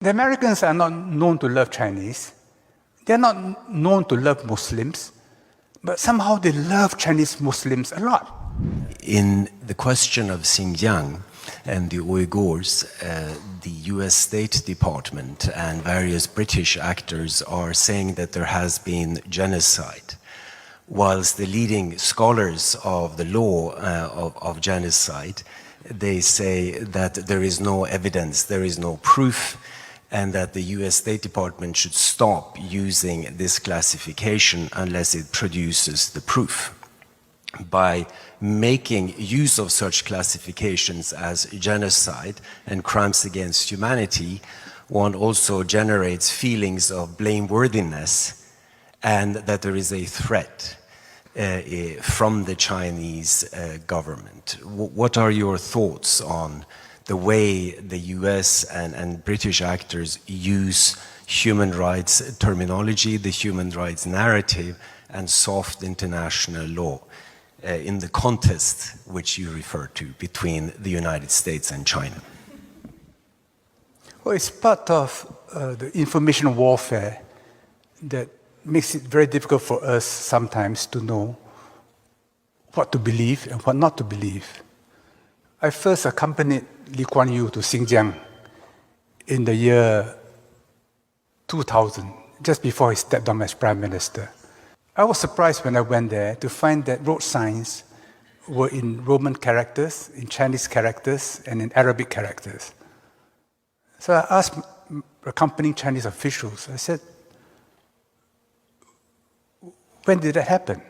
The Americans are not known to love Chinese. They're not known to love Muslims. But somehow they love Chinese Muslims a lot. In the question of Xinjiang and the Uyghurs, the US State Department and various British actors are saying that there has been genocide, whilst the leading scholars of the law of genocide, they say that there is no evidence, there is no proof, and that the US State Department should stop using this classification unless it produces the proof. By making use of such classifications as genocide and crimes against humanity, one also generates feelings of blameworthiness and that there is a threat from the Chinese government. What are your thoughts on the way the US and British actors use human rights terminology, the human rights narrative, and soft international law in the contest which you refer to between the United States and China? Well, it's part of the information warfare that makes it very difficult for us sometimes to know what to believe and what not to believe. I first accompanied Lee Kuan Yew to Xinjiang in the year 2000, just before he stepped down as Prime Minister. I was surprised when I went there to find that road signs were in Roman characters, in Chinese characters, and in Arabic characters. So I asked accompanying Chinese officials, I said, when did that happen?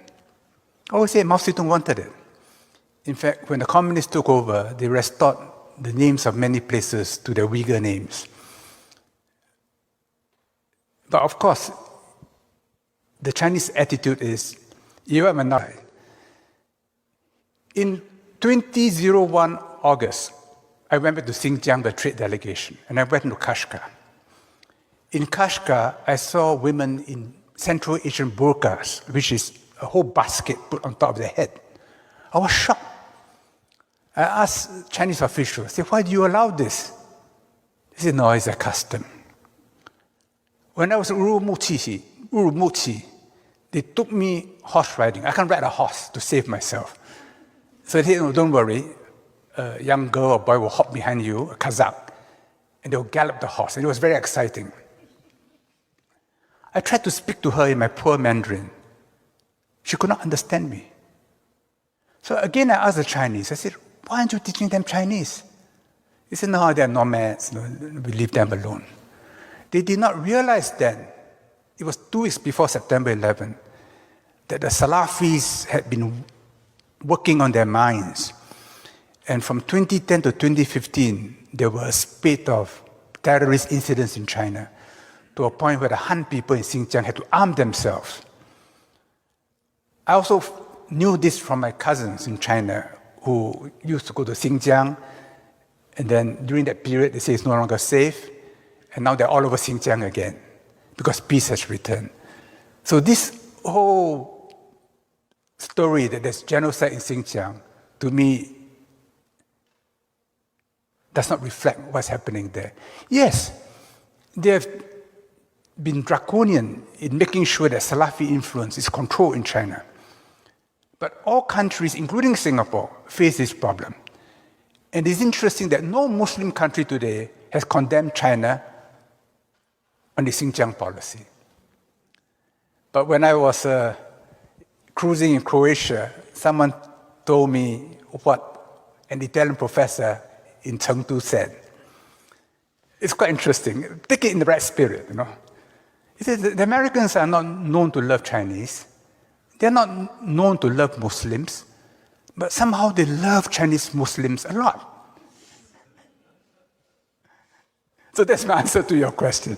Oh, they said Mao Zedong wanted it. In fact, when the communists took over, they restored the names of many places to their Uyghur names. But of course, the Chinese attitude is, you are minority. In 2001 August, I went back to Xinjiang with a trade delegation, and I went to Kashgar. In Kashgar, I saw women in Central Asian burqas, which is a whole basket put on top of their head. I was shocked. I asked Chinese officials, I said, why do you allow this? They said, no, it's a custom. When I was in Urumqi, they took me horse riding. I can't ride a horse to save myself. So they said, no, don't worry. A young girl or boy will hop behind you, a Kazakh, and they'll gallop the horse. And it was very exciting. I tried to speak to her in my poor Mandarin. She could not understand me. So again, I asked the Chinese, I said, why aren't you teaching them Chinese? They said, no, they're nomads, no, we leave them alone. They did not realize then, it was 2 weeks before September 11, that the Salafis had been working on their minds. And from 2010 to 2015, there were a spate of terrorist incidents in China, to a point where the Han people in Xinjiang had to arm themselves. I also knew this from my cousins in China who used to go to Xinjiang, and then during that period they say it's no longer safe, and now they're all over Xinjiang again because peace has returned. So this whole story that there's genocide in Xinjiang, to me, does not reflect what's happening there. Yes, they have been draconian in making sure that Salafi influence is controlled in China. But all countries, including Singapore, face this problem. And it's interesting that no Muslim country today has condemned China on the Xinjiang policy. But when I was cruising in Croatia, someone told me what an Italian professor in Chengdu said. It's quite interesting. Take it in the right spirit, you know. He said the Americans are not known to love Chinese. They're not known to love Muslims, but somehow they love Chinese Muslims a lot. So that's my answer to your question.